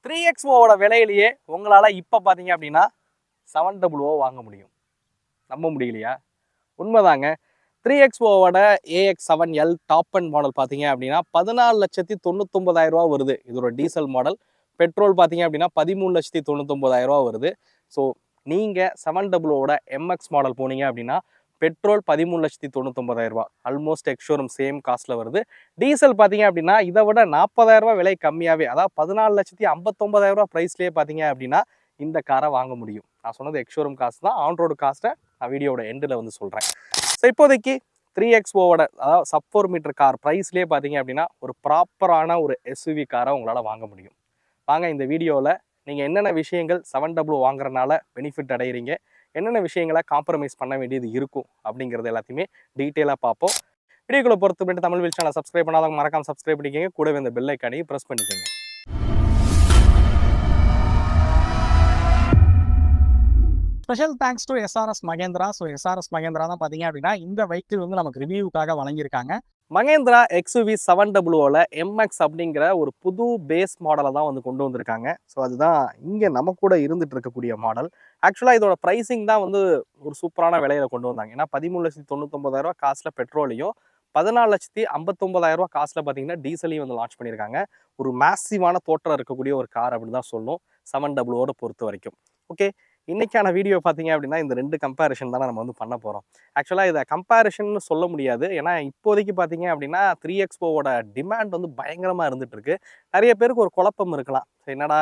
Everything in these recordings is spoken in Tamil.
3XOவோட விலையிலேயே உங்களால் இப்போ பார்த்தீங்க அப்படின்னா 700 வாங்க முடியும். நம்ப முடியலையா? உண்மைதாங்க. 3XOவோட AX7L டாப் அண்ட் மாடல் பார்த்தீங்க அப்படின்னா 14,99,000 வருது. இதோட டீசல் மாடல். பெட்ரோல் பார்த்தீங்க அப்படின்னா 13,99,000 வருது. ஸோ நீங்கள் 700ஓட MX மாடல் போனீங்க அப்படின்னா பெட்ரோல் 13,99,000, ஆல்மோஸ்ட் எக்ஷோரூம் சேம் காஸ்ட்டில் வருது. டீசல் பார்த்தீங்க அப்படின்னா இதை விட 40,000 விலை கம்மியாகவே, அதாவது 14,59,000 ப்ரைஸ்லேயே பார்த்தீங்க அப்படின்னா இந்த காரை வாங்க முடியும். நான் சொன்னது எக்ஷோரூம் காஸ்ட் தான். ஆன் ரோடு காஸ்ட்டை நான் வீடியோட எண்டில் வந்து சொல்கிறேன். ஸோ இப்போதைக்கு 3XOவோட அதாவது சப் 4 மீட்டர் கார் ப்ரைஸ்லேயே பார்த்தீங்க அப்படின்னா ஒரு ப்ராப்பரான ஒரு SUV காரை உங்களால் வாங்க முடியும். வாங்க இந்த வீடியோவில் நீங்கள் என்னென்ன விஷயங்கள் 700 வாங்குறதுனால பெனிஃபிட் அடைகிறீங்க, என்னென்ன விஷயங்களை காம்ப்ரமைஸ் பண்ண வேண்டியது இருக்கும் அப்படிங்கிறது எல்லாத்தையுமே டீட்டெயிலாக பார்ப்போம். வீடியோக்குள்ளே பொறுத்து பண்ணிட்டு தமிழ் வீல் சேனல் சப்ஸ்கிரைப் பண்ணாதவங்க மறக்காம சப்ஸ்கிரைப் பண்ணிக்கோங்க. கூடவே இந்த பெல் ஐக்கானையும் ப்ரெஸ் பண்ணிக்கோங்க. Special thanks to SRS Mahindra. So SRS Mahindra தான் பார்த்தீங்க அப்படின்னா இந்த வெஹிக்கிள் வந்து நமக்கு ரிவ்யூக்காக வழங்கியிருக்காங்க. மகேந்திரா XUV 700ஓட MX அப்படிங்கிற ஒரு புது பேஸ் மாடலை தான் வந்து கொண்டு வந்திருக்காங்க. ஸோ அதுதான் இங்கே நம்ம கூட இருந்துட்டு இருக்கக்கூடிய மாடல். ஆக்சுவலாக இதோட ப்ரைஸிங் தான் வந்து ஒரு சூப்பரான விலையில கொண்டு வந்தாங்க. ஏன்னா 13,99,000 காஸ்ட்டில் பெட்ரோலையும் 14,59,000 காஸ்ட்டில் பார்த்தீங்கன்னா டீசலையும் வந்து லான்ச் பண்ணியிருக்காங்க. ஒரு மேசிவான தோற்றம் இருக்கக்கூடிய ஒரு கார் அப்படின்னு தான் சொல்லணும் 700ஓட பொறுத்த வரைக்கும். ஓகே, இன்னைக்கான வீடியோ பார்த்தீங்க அப்படின்னா இந்த ரெண்டு கம்பேரிஷன் தானே நம்ம வந்து பண்ண போகிறோம். ஆக்சுவலாக இதை கம்பேரிஷன் சொல்ல முடியாது. ஏன்னா இப்போதைக்கு பார்த்தீங்க அப்படின்னா 3XOவோட டிமாண்ட் வந்து பயங்கரமாக இருந்துட்டு இருக்கு. நிறைய பேருக்கு ஒரு குழப்பம் இருக்கலாம், என்னடா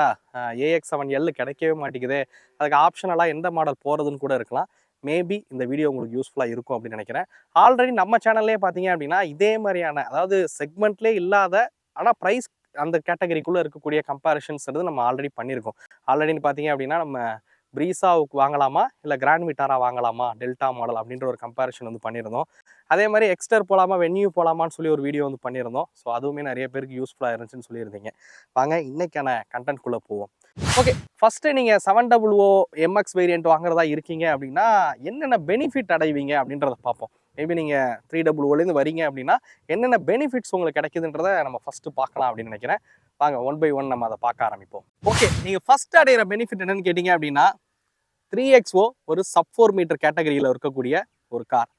AX7L கிடைக்கவே மாட்டேங்குது, அதுக்கு ஆப்ஷனலாக எந்த மாடல் போகிறதுன்னு கூட இருக்கலாம். மேபி இந்த வீடியோ உங்களுக்கு யூஸ்ஃபுல்லாக இருக்கும் அப்படின்னு நினைக்கிறேன். ஆல்ரெடி நம்ம சேனல்லே பார்த்தீங்க அப்படின்னா இதே மாதிரியான, அதாவது செக்மெண்ட்லேயே இல்லாத ஆனால் ப்ரைஸ் அந்த கேட்டகரிக்குள்ளே இருக்கக்கூடிய கம்பேரிஷன்ஸ் நம்ம ஆல்ரெடி பண்ணியிருக்கோம். ஆல்ரெடின்னு பார்த்தீங்க அப்படின்னா நம்ம ப்ரீஸாவுக்கு வாங்கலாமா இல்லை கிராண்ட் விட்டாரா வாங்கலாமா டெல்டா மாடல் அப்படின்ற ஒரு கம்பேரிஷன் வந்து பண்ணியிருந்தோம். அதே மாதிரி எக்ஸ்டர் போகலாமா வென்யூ போகலாமான்னு சொல்லி ஒரு வீடியோ வந்து பண்ணியிருந்தோம். ஸோ அதுவுமே நிறைய பேருக்கு யூஸ்ஃபுல்லாக இருந்துச்சுன்னு சொல்லியிருந்தீங்க. வாங்க இன்னைக்கான கண்டென்ட்குள்ளே போவோம். ஓகே, ஃபஸ்ட்டு நீங்கள் 700 MX வேரியண்ட் வாங்குறதா இருக்கீங்க அப்படின்னா என்னென்ன பெனிஃபிட் அடைவீங்க அப்படின்றத பார்ப்போம். மேபி நீங்கள் 300லேருந்து வரீங்க அப்படின்னா என்னென்ன பெனிஃபிட்ஸ் உங்களுக்கு கிடைக்குதுன்றதை நம்ம ஃபஸ்ட்டு பார்க்கலாம் அப்படின்னு நினைக்கிறேன். வாங்க ஒன் பை ஒன் நம்ம அதை பார்க்க ஆரம்பிப்போம். ஓகே, நீங்கள் ஃபஸ்ட் அடைகிற பெனிஃபிட் என்னன்னு கேட்டிங்க அப்படின்னா 3XO ஒரு சப் 4 மீட்டர் கேட்டகரியில் இருக்கக்கூடிய ஒரு கார்.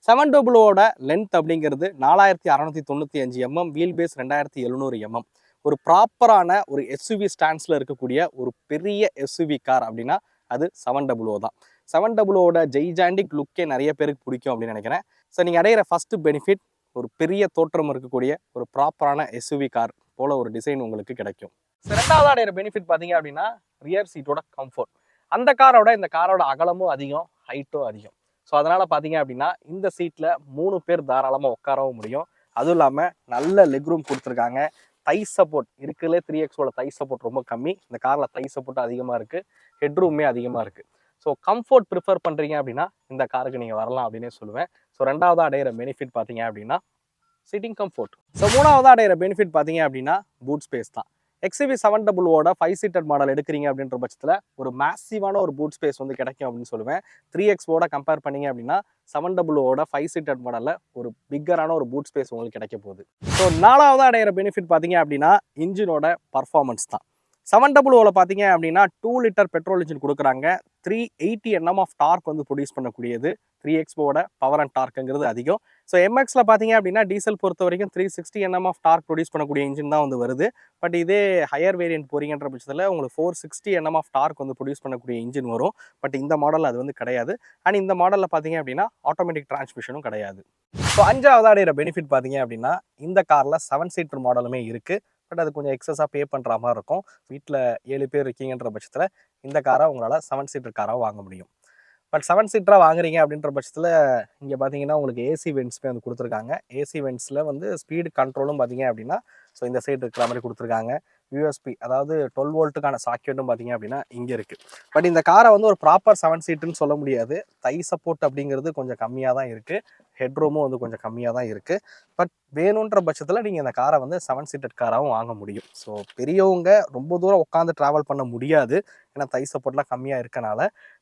700ஓட லென்த் அப்படிங்கிறது 4,695 mm, வீல் பேஸ் 2,700 mm. ஒரு ப்ராப்பரான ஒரு SUV ஸ்டாண்ட்ஸில் இருக்கக்கூடிய ஒரு பெரிய SUV கார் அப்படின்னா அது 700 தான். 700ஓட ஜெய்ஜாண்டிக் லுக்கே நிறைய பேருக்கு பிடிக்கும் அப்படின்னு நினைக்கிறேன். ஸோ நீங்கள் அடைகிற ஃபஸ்ட்டு பெனிஃபிட் ஒரு பெரிய தோற்றம் இருக்கக்கூடிய ஒரு ப்ராப்பரான SUV கார் போல ஒரு டிசைன் உங்களுக்கு கிடைக்கும். ஸோ ரெண்டாவது அடைகிற பெனிஃபிட் பார்த்தீங்க அப்படின்னா ரியர் சீட்டோட கம்ஃபர்ட். அந்த காரோட இந்த காரோட அகலமும் அதிகம், ஹைட்டும் அதிகம். ஸோ அதனால் பார்த்தீங்க அப்படின்னா இந்த சீட்டில் 3 பேர் தாராளமாக உட்காரவும் முடியும். அதுவும் இல்லாமல் நல்ல லெக் ரூம் கொடுத்துருக்காங்க. தை சப்போர்ட் இருக்குல்ல, 3XOட தை சப்போர்ட் ரொம்ப கம்மி. இந்த காரில் தை சப்போர்ட் அதிகமாக இருக்குது, ஹெட்ரூமே அதிகமாக இருக்குது. ஸோ கம்ஃபர்ட் ப்ரிஃபர் பண்ணுறீங்க அப்படின்னா இந்த காருக்கு நீங்கள் வரலாம் அப்படின்னே சொல்லுவேன். ஸோ ரெண்டாவது அடைகிற பெனிஃபிட் பார்த்தீங்க அப்படின்னா சிட்டிங் கம்ஃபர்ட். ஸோ மூணாவது அடைகிற பெனிஃபிட் பார்த்தீங்க அப்படின்னா பூட் ஸ்பேஸ் தான். XUV 700ஓட 5 சீட்டட் மாடல் எடுக்கிறீங்க அப்படின்ற பட்சத்தில் ஒரு மேசிவான ஒரு பூட் ஸ்பேஸ் வந்து கிடைக்கும் அப்படின்னு சொல்லுவேன். 3XOட கம்பேர் பண்ணிங்க அப்படின்னா 700ஓட 5 சீட்டட் மாடலில் ஒரு பிக்கரான ஒரு பூட் ஸ்பேஸ் உங்களுக்கு கிடைக்க போகுது. ஸோ நாலாவது அடைகிற பெனிஃபிட் பார்த்தீங்க அப்படின்னா இன்ஜினோட பர்ஃபார்மன்ஸ் தான். 700ஓவில் பார்த்தீங்க அப்படின்னா 2 லிட்டர் பெட்ரோல் இன்ஜின் கொடுக்குறாங்க. 380 Nm ஆஃப் டார்க் வந்து ப்ரொடியூஸ் பண்ணக்கூடியது. 3XOவோட பவர் அண்ட் டார்க்குங்கிறது அதிகம். ஸோ MXல பார்த்தீங்க அப்படின்னா டீசல் பொறுத்த வரைக்கும் 360 Nm ஆஃப் டார்க் ப்ரொடியூஸ் பண்ணக்கூடிய இன்ஜின் தான் வந்து வருது. பட் இதே ஹையர் வேரியன்ட் போறீங்கன்ற பட்சத்தில் உங்களுக்கு 460 Nm ஆஃப் டார்க் வந்து ப்ரொடியூஸ் பண்ணக்கூடிய இன்ஜின் வரும். பட் இந்த மாடல் அது வந்து கிடையாது. அண்ட் இந்த மாடலில் பார்த்தீங்க அப்படின்னா ஆட்டோமேட்டிக் டிரான்ஸ்மிஷனும் கிடையாது. ஸோ அஞ்சாவது அடைகிற பெனிஃபிட் பார்த்தீங்க அப்படின்னா இந்த காரில் 7 சீட்டர் மாடலுமே இருக்குது. பட் அது கொஞ்சம் எக்ஸஸாக பே பண்ணுற மாதிரி இருக்கும். வீட்டில் 7 பேர் இருக்கீங்கன்ற பட்சத்தில் இந்த காரை உங்களால் 7 சீட்டர் காராக வாங்க முடியும். பட் 7 சீட்டராக வாங்குறீங்க அப்படின்ற பட்சத்தில் இங்கே பார்த்தீங்கன்னா உங்களுக்கு ஏசி வென்ட்ஸுமே வந்து கொடுத்துருக்காங்க. ஏசி வென்ட்ஸில் வந்து ஸ்பீடு கண்ட்ரோலும் பார்த்தீங்க அப்படின்னா ஸோ இந்த சைடு இருக்கிற மாதிரி கொடுத்துருக்காங்க. யூஎஸ்பி அதாவது 12 வோல்ட்டுக்கான சாக்கெட்டும் பார்த்தீங்க அப்படின்னா இங்கே இருக்குது. பட் இந்த காரை வந்து ஒரு ப்ராப்பர் 7 சீட்டுன்னு சொல்ல முடியாது. தை சப்போர்ட் அப்படிங்கிறது கொஞ்சம் கம்மியாக தான் இருக்குது. ஹெட்ரூமும் வந்து கொஞ்சம் கம்மியாக தான் இருக்குது. பட் வேணுன்ற பட்சத்தில் நீங்கள் இந்த காரை வந்து 7 சீட்டட் காராகவும் வாங்க முடியும். ஸோ பெரியவங்க ரொம்ப தூரம் உட்காந்து ட்ராவல் பண்ண முடியாது, ஏன்னா தை சப்போர்ட்லாம் கம்மியாக இருக்கனால.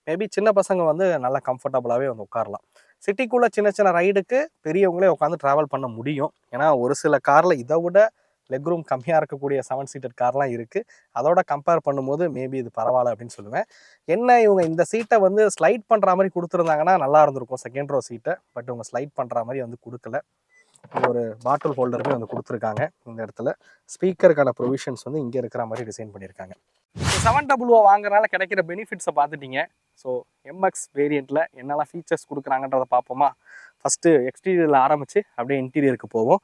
மேபி சின்ன பசங்க வந்து நல்லா கம்ஃபர்டபுளாகவே வந்து உட்காரலாம். சிட்டிக்குள்ளே சின்ன சின்ன ரைடுக்கு பெரியவங்களே உட்காந்து ட்ராவல் பண்ண முடியும். ஏன்னா ஒரு சில காரில் இதை விட லெக் ரூம் கம்மியாக இருக்கக்கூடிய 7 சீட்டர் கார்லாம் இருக்குது. அதோட கம்பேர் பண்ணும்போது மேபி இது பரவாயில்ல அப்படின்னு சொல்லுவேன். என்ன இவங்க இந்த சீட்டை வந்து ஸ்லைட் பண்ணுற மாதிரி கொடுத்துருந்தாங்கன்னா நல்லா இருந்திருக்கும் செகண்ட் ரோ சீட்டை. பட் இவங்க ஸ்லைட் பண்ணுற மாதிரி வந்து கொடுக்கல. ஒரு பாட்டில் ஹோல்டருமே வந்து கொடுத்துருக்காங்க. இந்த இடத்துல ஸ்பீக்கருக்கான ப்ரொவிஷன்ஸ் வந்து இங்கே இருக்கிற மாதிரி டிசைன் பண்ணியிருக்காங்க. 700 வாங்குறதுனால கிடைக்கிற பெனிஃபிட்ஸை பார்த்துட்டீங்க. ஸோ எம்எக்ஸ் வேரியண்ட்டில் என்னெல்லாம் ஃபீச்சர்ஸ் கொடுக்குறாங்கன்றதை பார்ப்போமா? ஃபஸ்ட்டு எக்ஸ்டீரியரில் ஆரம்பித்து அப்படியே இன்டீரியருக்கு போவோம்.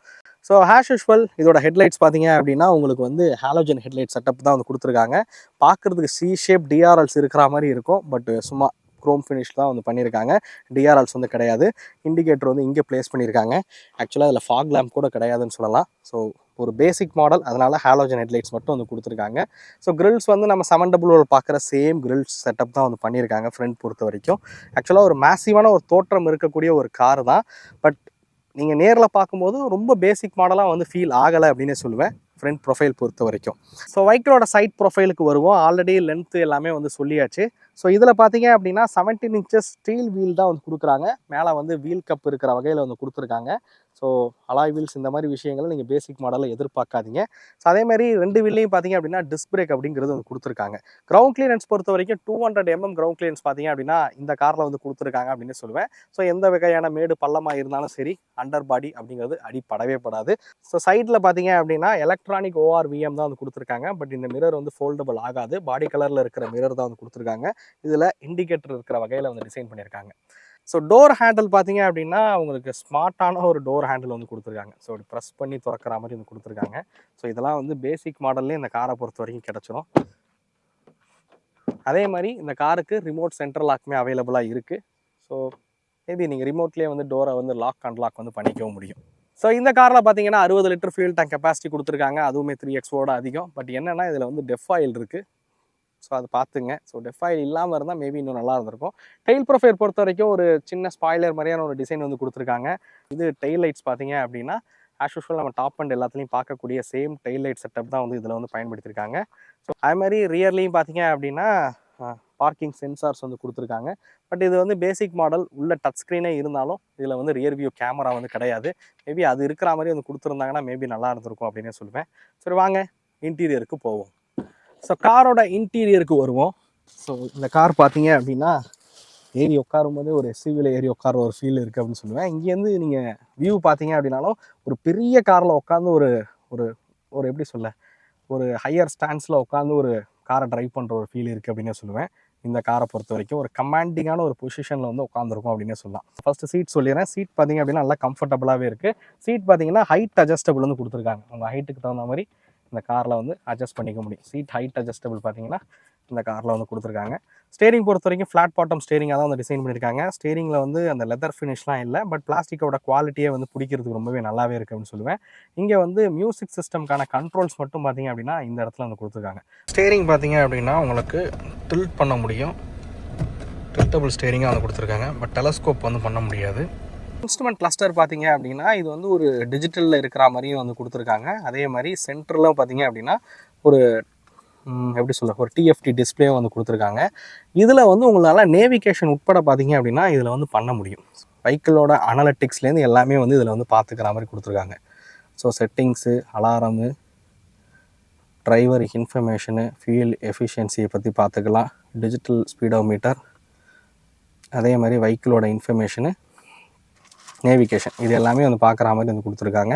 ஸோ ஆஸ் யூஷுவல் இதோட ஹெட்லைட்ஸ் பார்த்தீங்க அப்படின்னா உங்களுக்கு வந்து ஹாலோஜன் ஹெட்லைட் செட்டப் தான் வந்து கொடுத்துருக்காங்க. பார்க்குறதுக்கு சி ஷேப் டிஆர்எல்ஸ் இருக்கிற மாதிரி இருக்கும். பட் சும்மா க்ரோம் ஃபினிஷ் தான் வந்து பண்ணியிருக்காங்க. டிஆர்எல்ஸ் வந்து கிடையாது. இண்டிகேட்டர் வந்து இங்கே ப்ளேஸ் பண்ணியிருக்காங்க. ஆக்சுவலாக அதில் ஃபாக் லேம்ப் கூட கிடையாதுன்னு சொல்லலாம். ஸோ ஒரு பேசிக் மாடல், அதனால் ஹாலோஜன் ஹெட்லைட்ஸ் மட்டும் வந்து கொடுத்துருக்காங்க. ஸோ கிரில்ஸ் வந்து நம்ம 700 பார்க்குற சேம் கிரில்ஸ் செட்டப் தான் வந்து பண்ணியிருக்காங்க ஃப்ரண்ட் பொறுத்த வரைக்கும். ஆக்சுவலாக ஒரு மேசிவான ஒரு தோற்றம் இருக்கக்கூடிய ஒரு கார் தான். பட் நீங்கள் நேரில் பார்க்கும்போது ரொம்ப பேசிக் மாடலாக வந்து ஃபீல் ஆகலை அப்படின்னே சொல்லுவேன் ஃப்ரண்ட் ப்ரொஃபைல் பொறுத்த வரைக்கும். ஸோ வெஹிக்கிளோட சைட் ப்ரொஃபைலுக்கு வருவோம். ஆல்ரெடி லென்த்து எல்லாமே வந்து சொல்லியாச்சு. ஸோ இதில் பார்த்தீங்க அப்படின்னா 17 இன்ச்சஸ் ஸ்டீல் வீல் தான் வந்து கொடுக்குறாங்க. மேலே வந்து வீல் கப் இருக்கிற வகையில் வந்து கொடுத்துருக்காங்க. ஸோ அலாய் வீல்ஸ் இந்த மாதிரி விஷயங்களை நீங்கள் பேசிக் மாடலில் எதிர்பார்க்காதீங்க. ஸோ அதேமாதிரி 2 வீல்லையும் பார்த்தீங்க அப்படின்னா டிஸ்க் பிரேக் அப்படிங்கிறது வந்து கொடுத்துருக்காங்க. கிரவுண்ட் கிளியரன்ஸ் பொறுத்த வரைக்கும் 200 mm கிரவுண்ட் கிளியரன்ஸ் பார்த்தீங்க அப்படின்னா இந்த காரில் வந்து கொடுத்துருக்காங்க அப்படின்னு சொல்லுவேன். ஸோ எந்த வகையான மேடு பள்ளமாக இருந்தாலும் சரி அண்டர் பாடி அப்படிங்கிறது அடிப்படவே படாது. ஸோ சைடில் பார்த்தீங்க அப்படின்னா எலக்ட்ரானிக் ORVM தான் வந்து கொடுத்துருக்காங்க. பட் இந்த மிரர் வந்து ஃபோல்டபுள் ஆகாது. பாடி கலரில் இருக்கிற மிரர் தான் வந்து கொடுத்துருக்காங்க. இதில் இண்டிகேட்டர் இருக்கிற வகையில் வந்து டிசைன் பண்ணியிருக்காங்க. ஸோ டோர் ஹேண்டில் பார்த்தீங்க அப்படின்னா உங்களுக்கு ஸ்மார்ட்டான ஒரு டோர் ஹேண்டில் வந்து கொடுத்துருக்காங்க. ஸோ ப்ரெஸ் பண்ணி திறக்கிற மாதிரி வந்து கொடுத்துருக்காங்க. ஸோ இதெல்லாம் வந்து பேசிக் மாடல்லே இந்த காரை பொறுத்த வரைக்கும் கிடச்சிரும். அதே மாதிரி இந்த காருக்கு ரிமோட் சென்ட்ரல் லாக்குமே அவைலபிளாக இருக்குது. ஸோ மேபி நீங்கள் ரிமோட்லேயே வந்து டோரை வந்து லாக் அன்லாக் வந்து பண்ணிக்கவும் முடியும். ஸோ இந்த காரில் பார்த்தீங்கன்னா 60 லிட்டர் ஃபியூல் டேங்க் கெப்பாசிட்டி கொடுத்துருக்காங்க. அதுவுமே 3X அதிகம். பட் என்னென்னா இதில் வந்து டெஃப் ஆயில் இருக்குது. ஸோ அது பார்த்துங்க. ஸோ டெஃப் ஆயில் இல்லாமல் இருந்தால் மேபி இன்னும் நல்லா இருந்திருக்கும். டெயில் ப்ரொஃபைல் பொறுத்த வரைக்கும் ஒரு சின்ன ஸ்பாய்லர் மாதிரியான ஒரு டிசைன் வந்து கொடுத்துருக்காங்க. இது டெயில் லைட்ஸ் பார்த்தீங்க அப்படின்னா ஆஸ் யூஷுவல் நம்ம டாப் அண்ட் எல்லாத்துலேயும் பார்க்கக்கூடிய சேம் டெயில் லைட் செட்டப் தான் வந்து இதில் வந்து பயன்படுத்தியிருக்காங்க. ஸோ அது மாதிரி ரியர்லேயும் பார்த்தீங்க அப்படின்னா பார்க்கிங் சென்சார்ஸ் வந்து கொடுத்துருக்காங்க. பட் இது வந்து பேசிக் மாடல், உள்ள டச் ஸ்க்ரீனே இருந்தாலும் இதில் வந்து ரியர் வியூ கேமரா வந்து கிடையாது. மேபி அது இருக்கிற மாதிரி வந்து கொடுத்துருந்தாங்கன்னா மேபி நல்லா இருந்திருக்கும் அப்படின்னே சொல்லுவேன். சரி வாங்க இன்டீரியருக்கு போவோம். ஸோ காரோட இன்டீரியருக்கு வருவோம். ஸோ இந்த கார் பார்த்தீங்க அப்படின்னா ஏறி உட்காரும் போதே ஒரு எஸ்யூவியில் ஏறி உட்கார ஒரு ஃபீல் இருக்குது அப்படின்னு சொல்லுவேன். இங்கேருந்து நீங்கள் வியூ பார்த்தீங்க அப்படின்னாலும் ஒரு பெரிய காரில் உட்காந்து ஒரு ஒரு ஒரு எப்படி சொல்ல ஒரு ஹையர் ஸ்டாண்ட்ஸில் உட்காந்து ஒரு காரை ட்ரைவ் பண்ணுற ஒரு ஃபீல் இருக்குது அப்படின்னே சொல்லுவேன். இந்த காரை பொறுத்த வரைக்கும் ஒரு கமாண்டிங்கான ஒரு பொசிஷனில் வந்து உட்காந்துருக்கும் அப்படின்னே சொல்லலாம். ஃபஸ்ட்டு சீட் சொல்லிடுறேன். சீட் பார்த்தீங்க அப்படின்னா நல்லா கம்ஃபர்டபுளாகவே இருக்குது. சீட் பார்த்தீங்கன்னா ஹைட் அட்ஜஸ்டபிள் வந்து கொடுத்துருக்காங்க. உங்கள் ஹைட்டுக்கு தகுந்த மாதிரி இந்த காரில் வந்து அட்ஜஸ்ட் பண்ணிக்க முடியும். சீட் ஹைட் அட்ஜஸ்டபிள் பார்த்தீங்கன்னா இந்த காரில் வந்து கொடுத்துருக்காங்க. ஸ்டேரிங் பொறுத்த வரைக்கும் ஃப்ளாட் பாட்டம் ஸ்டேரிங்காக தான் வந்து டிசைன் பண்ணியிருக்காங்க. ஸ்டேரிங்கில் வந்து அந்த லெதர் ஃபினிஷ்லாம் இல்லை. பட் பிளாஸ்டிக்கோட குவாலிட்டியே வந்து பிடிக்கிறதுக்கு ரொம்பவே நல்லாவே இருக்குது அப்படின்னு சொல்லுவேன். இங்கே வந்து மியூசிக் சிஸ்டம்க்கான கண்ட்ரோல்ஸ் மட்டும் பார்த்தீங்க அப்படின்னா இந்த இடத்துல வந்து கொடுத்துருக்காங்க. ஸ்டேரிங் பார்த்தீங்க அப்படின்னா உங்களுக்கு டில்ட் பண்ண முடியும். டில்ட்டபிள் ஸ்டேரிங்காக வந்து கொடுத்துருக்காங்க. பட் டெலஸ்கோப் வந்து பண்ண முடியாது. இன்ஸ்ட்ருமெண்ட் கிளஸ்டர் பார்த்தீங்க அப்படின்னா இது வந்து ஒரு டிஜிட்டலில் இருக்கிற மாதிரியும் வந்து கொடுத்துருக்காங்க. அதே மாதிரி சென்டரில் பார்த்தீங்க அப்படின்னா ஒரு எப்படி சொல்ல ஒரு டிஎஃப்டி டிஸ்பிளேயும் வந்து கொடுத்துருக்காங்க. இதில் வந்து உங்களால் நேவிகேஷன் உட்பட பார்த்தீங்க அப்படின்னா இதில் வந்து பண்ண முடியும். வெஹிக்கிளோட அனலிட்டிக்ஸ்லேருந்து எல்லாமே வந்து இதில் வந்து பார்த்துக்கிற மாதிரி கொடுத்துருக்காங்க. So settings, alarm, driver information, fuel எஃபிஷியன்சியை பற்றி பார்த்துக்கலாம். டிஜிட்டல் ஸ்பீடோமீட்டர், அதே மாதிரி வெஹிக்கிளோட இன்ஃபர்மேஷனு, நேவிகேஷன், இது எல்லாமே வந்து பார்க்குற மாதிரி வந்து கொடுத்துருக்காங்க.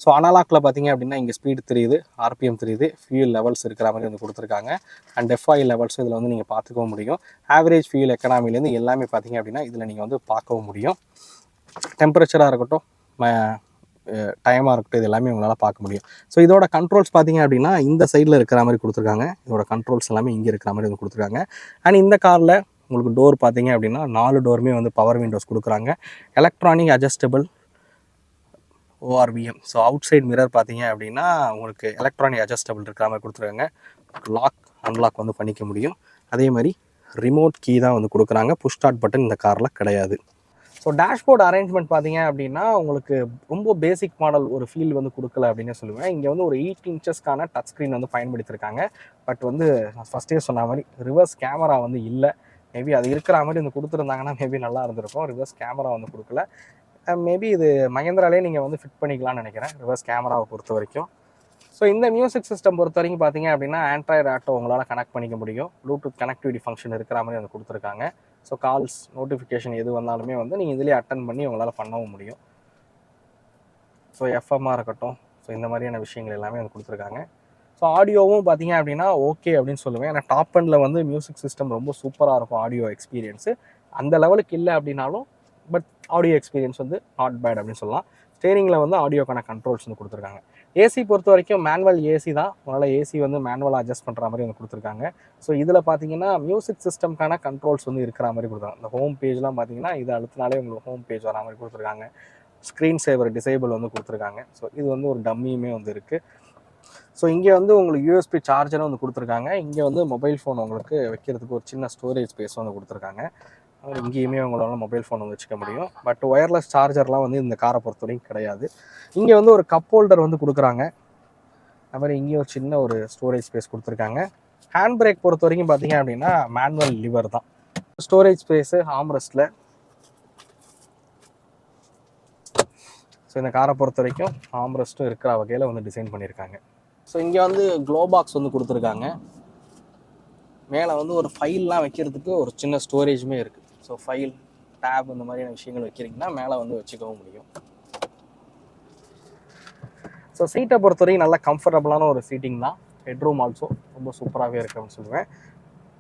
ஸோ அனலாக்கில் பார்த்தீங்க அப்படின்னா இங்கே ஸ்பீடு தெரியுது, ஆர்பிஎம் தெரியுது, ஃபியூல் லெவல்ஸ் இருக்கிற மாதிரி வந்து கொடுத்துருக்காங்க. அண்ட் எஃப்ஐ லெவல்ஸ் இதில் வந்து நீங்கள் பார்த்துக்கவும் முடியும். ஆவரேஜ் ஃபியூல் எக்கனாமிலேருந்து எல்லாமே பார்த்தீங்க அப்படின்னா இதில் நீங்கள் வந்து பார்க்கவும் முடியும். டெம்பரேச்சராக இருக்கட்டும், டைமாக இருக்கட்டும், இது எல்லாமே உங்களால் பார்க்க முடியும். ஸோ இதோட கண்ட்ரோல்ஸ் பார்த்தீங்க அப்படின்னா இந்த சைடில் இருக்கிற மாதிரி கொடுத்துருக்காங்க. இதோட கண்ட்ரோல்ஸ் எல்லாமே இங்கே இருக்கிற மாதிரி வந்து கொடுத்துருக்காங்க. அண்ட் இந்த காரில் உங்களுக்கு டோர் பார்த்தீங்க அப்படின்னா 4 டோருமே வந்து பவர் விண்டோஸ் கொடுக்குறாங்க. Electronic adjustable ORVM. So outside mirror பார்த்தீங்க அப்படின்னா உங்களுக்கு எலக்ட்ரானிக் அட்ஜஸ்டபிள் இருக்கிற மாதிரி கொடுத்துருக்காங்க. லாக் அன்லாக் வந்து பண்ணிக்க முடியும். அதே மாதிரி ரிமோட் கீ தான் வந்து கொடுக்குறாங்க. புஷ் ஸ்டார்ட் பட்டன் இந்த காரில் கிடையாது. ஸோ டேஷ்போர்ட் அரேஞ்ச்மெண்ட் பார்த்தீங்க அப்படின்னா உங்களுக்கு ரொம்ப பேசிக் மாடல் ஒரு ஃபீல் வந்து கொடுக்கல அப்படின்னே சொல்லுவேன். இங்கே வந்து ஒரு 8 இன்ச்சஸ்க்கான டச் ஸ்க்ரீன் வந்து பயன்படுத்தியிருக்காங்க. பட் வந்து நான் ஃபஸ்ட்டே சொன்ன மாதிரி ரிவர்ஸ் கேமரா வந்து இல்லை. மேபி அது இருக்கிற மாதிரி வந்து கொடுத்துருந்தாங்கன்னா மேபி நல்லா இருந்திருக்கும். ரிவர்ஸ் கேமரா வந்து கொடுக்கல. மேபி இது மகேந்திராலே நீங்கள் வந்து ஃபிட் பண்ணிக்கலாம்னு நினைக்கிறேன் ரிவர்ஸ் கேமராவை பொறுத்த வரைக்கும். ஸோ இந்த மியூசிக் சிஸ்டம் பொறுத்த வரைக்கும் பார்த்தீங்க அப்படின்னா ஆண்ட்ராய்டு ஆட்டோ உங்களால் கனெக்ட் பண்ணிக்க முடியும். ப்ளூடூத் கனெக்டிவிட்டி ஃபங்க்ஷன் இருக்கிற மாதிரி வந்து கொடுத்துருக்காங்க. ஸோ கால்ஸ் நோட்டிஃபிகேஷன் எது வந்தாலுமே வந்து நீங்கள் இதிலே அட்டன் பண்ணி உங்களால் பண்ணவும் முடியும். ஸோ எஃப்எம்மாக இருக்கட்டும், ஸோ இந்த மாதிரியான விஷயங்கள் எல்லாமே வந்து கொடுத்துருக்காங்க. ஸோ ஆடியோவும் பார்த்தீங்க அப்படின்னா ஓகே அப்படின்னு சொல்லுவேன். ஏன்னா டாப் எண்டில் வந்து மியூசிக் சிஸ்டம் ரொம்ப சூப்பராக இருக்கும் ஆடியோ எக்ஸ்பீரியன்ஸு. அந்த லெவலுக்கு இல்லை அப்படின்னாலும் பட் ஆடியோ எக்ஸ்பீரியன்ஸ் வந்து நாட் பேட் அப்படின்னு சொல்லலாம். ஸ்டேரிங்கில் வந்து ஆடியோக்கான கண்ட்ரோல்ஸ் வந்து கொடுத்துருக்காங்க. ஏசி பொறுத்த வரைக்கும் மேனுவல் ஏசி தான். அதனால் ஏசி வந்து மேனுவலாக அட்ஜஸ்ட் பண்ணுற மாதிரி வந்து கொடுத்துருக்காங்க. ஸோ இதில் பார்த்தீங்கன்னா மியூசிக் சிஸ்டம்க்கான கண்ட்ரோல்ஸ் வந்து இருக்கிற மாதிரி கொடுத்துருக்காங்க. இந்த ஹோம் பேஜ்லாம் பார்த்தீங்கன்னா இதை அழுத்தினாலே உங்களுக்கு ஹோம் பேஜ் வரா மாதிரி கொடுத்துருக்காங்க. ஸ்க்ரீன் சேவர் டிசேபிள் வந்து கொடுத்துருக்காங்க. ஸோ இது வந்து ஒரு டம்மியுமே வந்து இருக்குது. ஸோ இங்கே வந்து உங்களுக்கு யூஎஸ்பி சார்ஜரும் வந்து கொடுத்துருக்காங்க. இங்கே வந்து மொபைல் ஃபோன் உங்களுக்கு வைக்கிறதுக்கு ஒரு சின்ன ஸ்டோரேஜ் ஸ்பேஸ் வந்து கொடுத்துருக்காங்க. இங்கேயுமே உங்களால் மொபைல் ஃபோன் வந்து வச்சுக்க முடியும். பட் ஒயர்லெஸ் சார்ஜர்லாம் வந்து இந்த காரை பொறுத்த வரைக்கும் கிடையாது. இங்கே வந்து ஒரு கப் ஹோல்டர் வந்து கொடுக்குறாங்க. அது மாதிரி இங்கேயும் ஒரு சின்ன ஒரு ஸ்டோரேஜ் ஸ்பேஸ் கொடுத்துருக்காங்க. ஹேண்ட் பிரேக் பொறுத்த வரைக்கும் பார்த்தீங்க அப்படின்னா மேனுவல் லிவர் தான். ஸ்டோரேஜ் ஸ்பேஸு ஆம்ரெஸ்ட்டில். ஸோ இந்த காரை பொறுத்த வரைக்கும் ஆம்ரெஸ்ட்டும் இருக்கிற வகையில் வந்து டிசைன் பண்ணியிருக்காங்க. ஸோ இங்கே வந்து க்ளோ பாக்ஸ் வந்து கொடுத்துருக்காங்க. மேலே வந்து ஒரு ஃபைல்லாம் வைக்கிறதுக்கு ஒரு சின்ன ஸ்டோரேஜுமே இருக்குது. ஸோ ஃபைல் டேப் இந்த மாதிரியான விஷயங்கள் வைக்கிறீங்கன்னா மேலே வந்து வச்சுக்கவும் முடியும். ஸோ சீட்டை பொறுத்த வரைக்கும் நல்லா கம்ஃபர்டபுளான ஒரு சீட்டிங் தான். ஹெட்ரூம் ஆல்சோ ரொம்ப சூப்பராகவே இருக்குன்னு சொல்லுவேன்.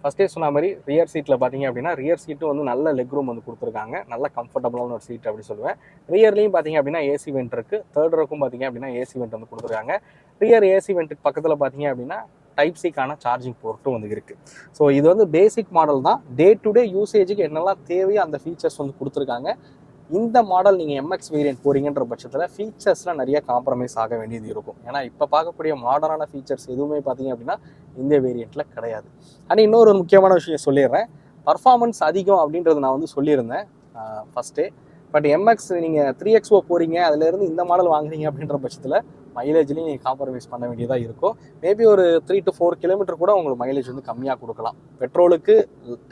ஃபஸ்ட்டே சொன்ன மாதிரி ரியர் சீட்டில் பார்த்தீங்க அப்படின்னா ரியர் சீட்டும் வந்து நல்ல லெக் ரூம் வந்து கொடுத்துருக்காங்க. நல்ல கம்ஃபர்டபுளான ஒரு சீட் அப்படி சொல்லுவேன். ரியர்லேயும் பார்த்தீங்க அப்படின்னா ஏசி வெண்ட் இருக்குது. தேர்ட் ரோக்கும் பார்த்தீங்க அப்படின்னா ஏசி வெண்ட் வந்து கொடுத்துருக்காங்க. ரியர் ஏசி வெண்ட்டுக்கு பக்கத்தில் பார்த்தீங்க அப்படின்னா டைப் சிக்கான சார்ஜிங் போர்ட்டும் வந்து இருக்குது. ஸோ இது வந்து பேசிக் மாடல் தான். டே டு டே யூசேஜுக்கு என்னெல்லாம் தேவையோ அந்த ஃபீச்சர்ஸ் வந்து கொடுத்துருக்காங்க. இந்த மாடல் நீங்கள் எம்எக்ஸ் வேரியன்ட் போகிறீங்கன்ற பட்சத்தில் ஃபீச்சர்ஸ்லாம் நிறைய காம்ப்ரமைஸ் ஆக வேண்டியது இருக்கும். ஏன்னா இப்போ பார்க்கக்கூடிய மாடர்னான ஃபீச்சர்ஸ் எதுவுமே பார்த்தீங்க அப்படின்னா இந்த வேரியண்ட்டில் கிடையாது. ஆனால் இன்னொரு முக்கியமான விஷயம் சொல்லிடுறேன். பர்ஃபார்மன்ஸ் அதிகம் அப்படின்றது நான் வந்து சொல்லியிருந்தேன் ஃபஸ்ட்டே. பட் எம்எக்ஸ் நீங்கள் 3XO போகிறீங்க, அதிலேருந்து இந்த மாடல் வாங்குறீங்க அப்படின்ற பட்சத்தில் மைலேஜ்லேயும் நீங்கள் காம்ப்ரமைஸ் பண்ண வேண்டியதாக இருக்கும். மேபி ஒரு 3 to 4 கிலோமீட்டர் கூட உங்களுக்கு மைலேஜ் வந்து கம்மியாக கொடுக்கலாம். பெட்ரோலுக்கு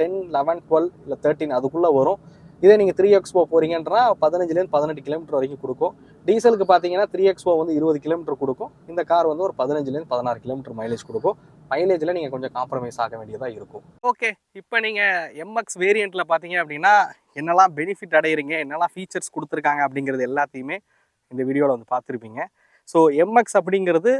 10, 11, 12 இல்லை 13 அதுக்குள்ளே வரும். இதே நீங்கள் 3XO போகிறீங்கன்னா 15லேருந்து 18 கிலோமீட்டர் வரைக்கும் கொடுக்கும். டீசலுக்கு பார்த்தீங்கன்னா 3XO வந்து 20 கிலோமீட்டர் கொடுக்கும். இந்த கார் வந்து ஒரு 15லேருந்து 16 கிலோமீட்டர் மைலேஜ் கொடுக்கும். மைலேஜில் நீங்கள் கொஞ்சம் காம்ப்ரமைஸ் ஆக வேண்டியதாக இருக்கும். ஓகே, இப்போ நீங்கள் எம்எக்ஸ் வேரியண்ட்டில் பார்த்தீங்க அப்படின்னா என்னெல்லாம் பெனிஃபிட் அடைகிறீங்க, என்னெல்லாம் ஃபீச்சர்ஸ் கொடுத்துருக்காங்க அப்படிங்கிறது எல்லாத்தையுமே இந்த வீடியோவில் வந்து பார்த்துருப்பீங்க. ஸோ எம்எக்ஸ் அப்படிங்கிறது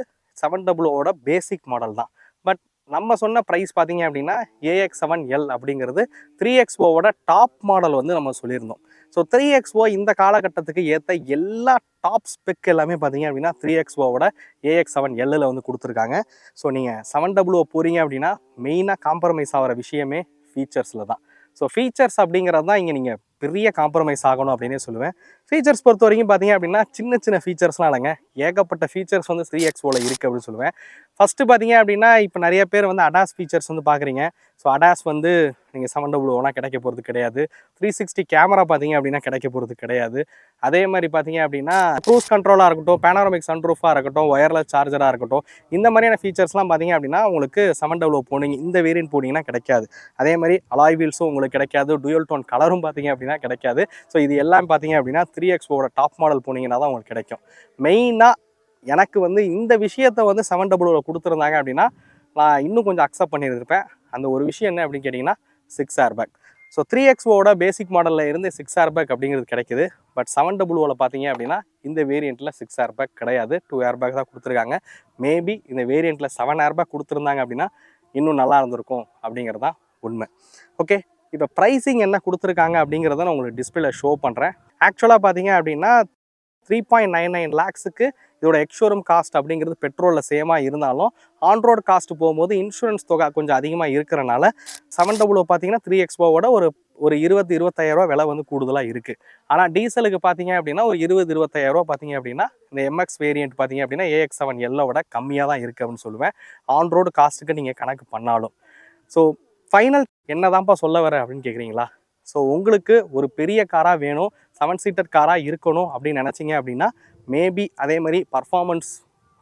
700ஓட பேசிக் மாடல் தான். பட் நம்ம சொன்ன ப்ரைஸ் பார்த்தீங்க அப்படின்னா AX7L அப்படிங்கிறது 3XOவோட டாப் மாடல் வந்து நம்ம சொல்லியிருந்தோம். ஸோ 3XO இந்த காலகட்டத்துக்கு ஏற்ற எல்லா டாப் ஸ்பெக் எல்லாமே பார்த்தீங்க அப்படின்னா 3XOவோட AX7Lல வந்து கொடுத்துருக்காங்க. ஸோ நீங்கள் 700 போகிறீங்க அப்படின்னா மெயினாக காம்ப்ரமைஸ் ஆகிற விஷயமே ஃபீச்சர்ஸில் தான். ஸோ ஃபீச்சர்ஸ் அப்படிங்கிறது தான் இங்கே நீங்கள் பெரிய காம்ப்ரமைஸ் ஆகணும் அப்படின்னே சொல்லுவேன். ஃபீச்சர்ஸ் பொறுத்த வரைக்கும் பார்த்தீங்க அப்படின்னா சின்ன சின்ன ஃபீச்சர்ஸ்லாம் இல்லைங்க, ஏகப்பட்ட ஃபீச்சர்ஸ் வந்து 3XOவில் இருக்குது அப்படின்னு சொல்லுவேன். ஃபஸ்ட்டு பார்த்தீங்க அப்படின்னா இப்போ நிறைய பேர் வந்து அடாஸ் ஃபீச்சர்ஸ் வந்து பார்க்குறீங்க. ஸோ அடாஸ் வந்து நீங்கள் 700 கிடைக்க போகிறது கிடையாது. 360 கேமரா பார்த்தீங்க அப்படின்னா கிடைக்க போகிறது கிடையாது. அதே மாதிரி பார்த்தீங்க அப்படின்னா க்ரூஸ் கண்ட்ரோலாக இருக்கட்டும், பேனாரோமிக் சன்ரூஃபாக இருக்கட்டும், ஒயர்லெஸ் சார்ஜராக இருக்கட்டும், இந்த மாதிரியான ஃபீச்சர்ஸ்லாம் பார்த்தீங்க அப்படின்னா உங்களுக்கு 700 போனீங்க இந்த வேரியன்ட் போனீங்கன்னா கிடைக்காது. அதே மாதிரி அலாய் வீல்ஸும் உங்களுக்கு கிடைக்காது. டூயல் டோன் கலரும் பார்த்தீங்க அப்படின்னா கிடைக்காது. ஸோ இது எல்லாம் பார்த்தீங்க அப்படின்னா 3XOவோட டாப் மாடல் போனீங்கன்னா தான் உங்களுக்கு கிடைக்கும். மெயினாக எனக்கு வந்து இந்த விஷயத்தை வந்து 700 கொடுத்துருந்தாங்க அப்படின்னா நான் இன்னும் கொஞ்சம் அக்செப்ட் பண்ணியிருப்பேன். அந்த ஒரு விஷயம் என்ன அப்படின்னு கேட்டிங்கன்னா 6 ஏர்பேக். ஸோ 3XOவோட பேசிக் மாடலில் இருந்து 6 ஏர்பேக் அப்படிங்கிறது கிடைக்குது. பட் 700 பார்த்தீங்க அப்படின்னா இந்த வேரியண்ட்டில் 6 ஏர்பேக் கிடையாது, 2 ஏர்பேக் தான் கொடுத்துருக்காங்க. மேபி இந்த வேரியண்ட்டில் 7 ஏர்பேக் கொடுத்துருந்தாங்க அப்படின்னா இன்னும் நல்லா இருந்திருக்கும் அப்படிங்கிறது தான் உண்மை. ஓகே, இப்போ ப்ரைஸிங் என்ன கொடுத்துருக்காங்க அப்படிங்கிறத நான் உங்களுக்கு டிஸ்பிளேல ஷோ பண்ணுறேன். ஆக்சுவலாக பார்த்தீங்க அப்படின்னா 3.99 lakhsக்கு இதோட எக்ஸ்ஷோரூம் காஸ்ட் அப்படிங்கிறது பெட்ரோலில் சேமாக இருந்தாலும் ஆன்ரோட் காஸ்ட் போகும்போது இன்சூரன்ஸ் தொகை கொஞ்சம் அதிகமாக இருக்கிறனால 700 பார்த்தீங்கன்னா 3XOவோட ஒரு 20-25 ரூபா விலை வந்து கூடுதலாக இருக்குது. ஆனால் டீசலுக்கு பார்த்தீங்க அப்படின்னா ஒரு 20-25 ரூபா பார்த்தீங்க அப்படின்னா இந்த எம்எக்ஸ் வேரியண்ட் பார்த்தீங்க அப்படின்னா AX7Lவோட கம்மியாக தான் இருக்குது அப்படின்னு சொல்லுவேன், ஆன்ரோடு காஸ்ட்டுக்கு நீங்கள் கணக்கு பண்ணாலும். ஸோ ஃபைனல் என்னதான்ப்பா சொல்ல வர அப்படின்னு கேட்குறீங்களா? ஸோ உங்களுக்கு ஒரு பெரிய காராக வேணும், 7 சீட்டர் காராக இருக்கணும் அப்படின்னு நினச்சிங்க அப்படின்னா மேபி அதே மாதிரி பர்ஃபார்மன்ஸ்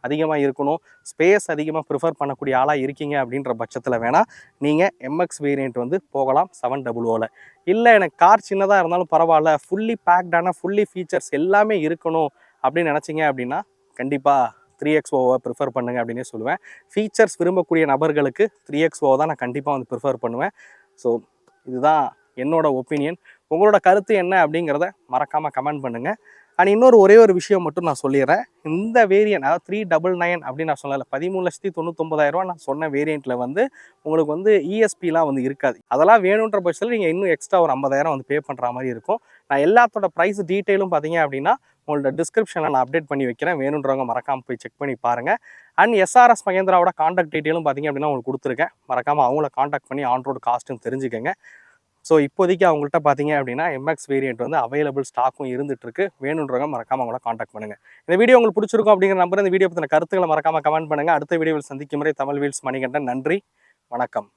அதிகமாக இருக்கணும், ஸ்பேஸ் அதிகமாக ப்ரிஃபர் பண்ணக்கூடிய ஆளாக இருக்கீங்க அப்படின்ற பட்சத்தில் வேணால் நீங்கள் எம்எக்ஸ் வேரியண்ட் வந்து போகலாம் 700ல். இல்லை எனக்கு கார் சின்னதாக இருந்தாலும் பரவாயில்ல, ஃபுல்லி பேக்டான ஃபுல்லி ஃபீச்சர்ஸ் எல்லாமே இருக்கணும் அப்படின்னு நினச்சிங்க அப்படின்னா கண்டிப்பாக 3XOவை ப்ரிஃபர் பண்ணுங்க அப்படின்னே சொல்லுவேன். ஃபீச்சர்ஸ் விரும்பக்கூடிய நபர்களுக்கு 3XO தான் நான் கண்டிப்பாக வந்து ப்ரிஃபர் பண்ணுவேன். ஸோ இதுதான் என்னோட ஒப்பீனியன். உங்களோட கருத்து என்ன அப்படிங்கிறத மறக்காமல் கமெண்ட் பண்ணுங்கள். அண்ட் இன்னொரு ஒரே ஒரு விஷயம் மட்டும் நான் சொல்லிடுறேன். இந்த வேரியன்ட் அதாவது 399 அப்படின்னு நான் சொல்லலை, 13,99,000 நான் சொன்ன வேரியண்ட்டில் வந்து உங்களுக்கு வந்து இஎஸ்பிலாம் வந்து இருக்காது. அதெல்லாம் வேணுன்ற பட்சத்தில் நீங்கள் இன்னும் எக்ஸ்ட்ரா ஒரு 50,000 வந்து பே பண்ணுற மாதிரி இருக்கும். நான் எல்லாத்தோட ப்ரைஸ் டீட்டெயிலும் பார்த்தீங்க அப்படின்னா உங்களோட டிஸ்கிரிப்ஷனில் நான் அப்டேட் பண்ணி வைக்கிறேன். வேணுன்றவங்க மறக்காமல் போய் செக் பண்ணி பாருங்கள். அண்ட் எஸ்ஆர்எஸ் மகேந்திராவோட காண்டாக்ட் டீட்டெயிலும் பார்த்தீங்க அப்படின்னா உங்களுக்கு கொடுத்துருக்கேன். மறக்காமல் அவங்கள காண்டாக்ட் பண்ணி ஆன் ரோடு காஸ்ட்டும் தெரிஞ்சுக்கங்க. ஸோ இப்போதைக்கு அவங்கள்ட்ட பார்த்தீங்க அப்படின்னா எம்எக்ஸ் வேரியண்ட் வந்து அவைலபிள் ஸ்டாக்கும் இருந்துட்டு இருக்கு. வேணுன்றவங்க மறக்காமல் அவங்கள காண்டாக்ட் பண்ணுங்கள். இந்த வீடியோ உங்களுக்கு பிடிச்சிருக்கும் அப்படிங்கிற நம்பர் இந்த வீடியோ பற்றின கருத்துக்களை மறக்காமல் கமெண்ட் பண்ணுங்கள். அடுத்த வீடியோவில் சந்திக்கும் முறை தமிழ் வீல்ஸ் மணிகண்டன். நன்றி, வணக்கம்.